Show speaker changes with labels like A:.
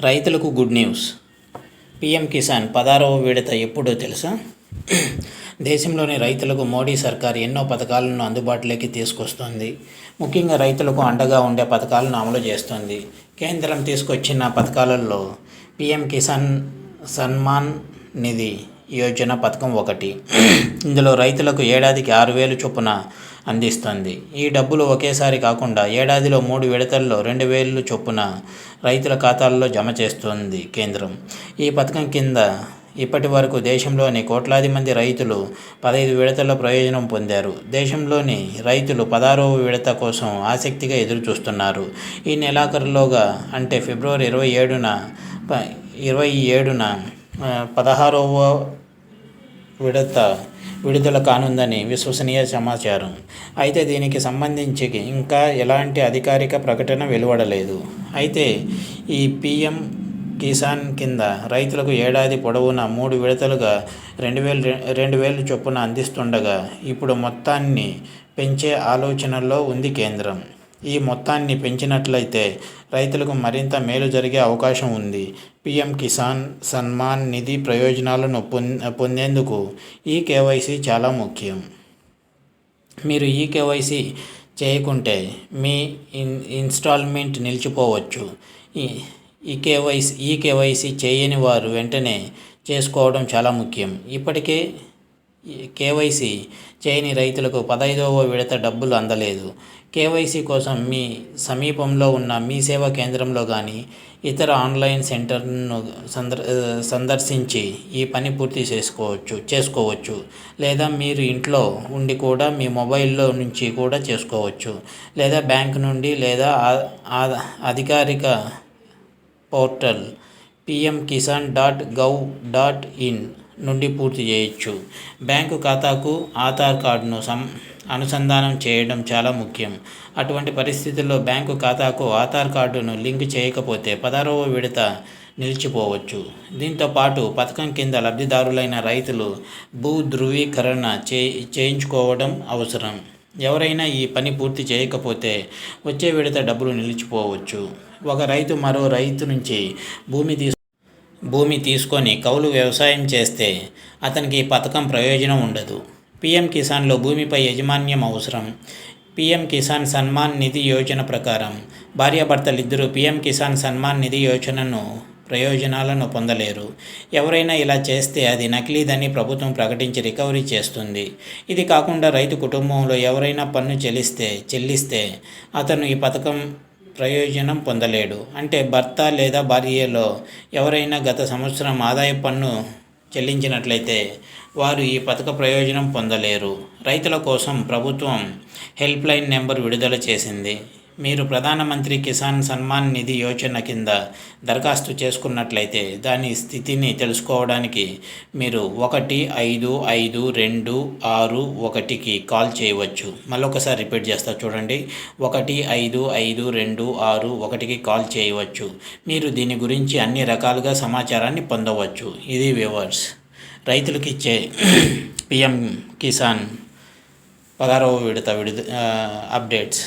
A: రైతులకు good news. PM Kisan 16వ విడత ఎప్పుడో తెలుసా? దేశంలోని రైతులకు మోడీ సర్కార్ ఎన్నో పథకాలను అందుబాటులోకి తీసుకొస్తోంది. ముఖ్యంగా రైతులకు అండగా ఉండే పథకాలను అమలు చేస్తోంది. కేంద్రం తీసుకొచ్చిన పథకాలలో పీఎం కిసాన్ సన్మాన్ నిధి యోజన పథకం ఒకటి. ఇందులో రైతులకు ఏడాదికి 6,000 చొప్పున అందిస్తోంది. ఈ డబ్బులు ఒకేసారి కాకుండా ఏడాదిలో 3 విడతల్లో 2,000 చొప్పున రైతుల ఖాతాల్లో జమ చేస్తోంది కేంద్రం. ఈ పథకం కింద ఇప్పటి వరకు దేశంలోని కోట్లాది మంది రైతులు 15 విడతల ప్రయోజనం పొందారు. దేశంలోని రైతులు 16వ విడత కోసం ఆసక్తిగా ఎదురుచూస్తున్నారు. ఈ నెలాఖరులోగా అంటే ఫిబ్రవరి 27న 16వ విడత విడుదల కానుందని విశ్వసనీయ సమాచారం. అయితే దీనికి సంబంధించి ఇంకా ఎలాంటి అధికారిక ప్రకటన వెలువడలేదు. అయితే ఈ పీఎం కిసాన్ కింద రైతులకు ఏడాది పొడవునా 3 విడతలుగా 2,000 చొప్పున అందిస్తుండగా ఇప్పుడు మొత్తాన్ని పెంచే ఆలోచనలో ఉంది కేంద్రం. ఈ మొత్తాన్ని పెంచినట్లయితే రైతులకు మరింత మేలు జరిగే అవకాశం ఉంది. పీఎం కిసాన్ సన్మాన్ నిధి ప్రయోజనాలను పొందేందుకు ఈ కేవైసీ చాలా ముఖ్యం. మీరు ఈ కేవైసీ చేయకుంటే మీ ఇన్స్టాల్మెంట్ నిలిచిపోవచ్చు. ఈ కేవైసీ చేయని వారు వెంటనే చేసుకోవడం చాలా ముఖ్యం. ఇప్పటికే కేవైసీ చేయని రైతులకు 15వ విడత డబ్బులు అందలేదు. కేవైసీ కోసం మీ సమీపంలో ఉన్న మీ సేవా కేంద్రంలో కానీ ఇతర ఆన్లైన్ సెంటర్ను సందర్శించి ఈ పని పూర్తి చేసుకోవచ్చు. లేదా మీరు ఇంట్లో ఉండి కూడా మీ మొబైల్లో నుంచి కూడా చేసుకోవచ్చు. లేదా బ్యాంక్ నుండి లేదా అధికారిక పోర్టల్ pmkisan.gov.in నుండి పూర్తి చేయొచ్చు. బ్యాంకు ఖాతాకు ఆధార్ కార్డును అనుసంధానం చేయడం చాలా ముఖ్యం. అటువంటి పరిస్థితుల్లో బ్యాంకు ఖాతాకు ఆధార్ కార్డును లింక్ చేయకపోతే 16వ విడత నిలిచిపోవచ్చు. దీంతో పాటు పథకం కింద లబ్ధిదారులైన రైతులు భూ ధృవీకరణ చేయించుకోవడం అవసరం. ఎవరైనా ఈ పని పూర్తి చేయకపోతే వచ్చే విడత డబ్బులు నిలిచిపోవచ్చు. ఒక రైతు మరో రైతు నుంచి భూమి తీసుకొని కౌలు వ్యవసాయం చేస్తే అతనికి ఈ పథకం ప్రయోజనం ఉండదు. పీఎం కిసాన్లో భూమిపై యాజమాన్యం అవసరం. పీఎం కిసాన్ సన్మాన్ నిధి యోజన ప్రకారం భార్యాభర్తలిద్దరూ పీఎం కిసాన్ సన్మాన్ నిధి ప్రయోజనాలను పొందలేరు. ఎవరైనా ఇలా చేస్తే అది నకిలీదని ప్రభుత్వం ప్రకటించి రికవరీ చేస్తుంది. ఇది కాకుండా రైతు కుటుంబంలో ఎవరైనా పన్ను చెల్లిస్తే అతను ఈ పథకం ప్రయోజనం పొందలేడు. అంటే భర్త లేదా భార్యలో ఎవరైనా గత సంవత్సరం ఆదాయ పన్ను చెల్లించినట్లయితే వారు ఈ పథక ప్రయోజనం పొందలేరు. రైతుల కోసం ప్రభుత్వం హెల్ప్ లైన్ నెంబర్ విడుదల చేసింది. మీరు ప్రధానమంత్రి కిసాన్ సన్మాన్ నిధి యోజన కింద దరఖాస్తు చేసుకున్నట్లయితే దాని స్థితిని తెలుసుకోవడానికి మీరు 155261కి కాల్ చేయవచ్చు. మళ్ళొకసారి రిపీట్ చేస్తా చూడండి. 155261కి కాల్ చేయవచ్చు. మీరు దీని గురించి అన్ని రకాలుగా సమాచారాన్ని పొందవచ్చు. ఇది వ్యూవర్స్, రైతులకు ఇచ్చే పీఎం కిసాన్ 16వ విడత అప్డేట్స్.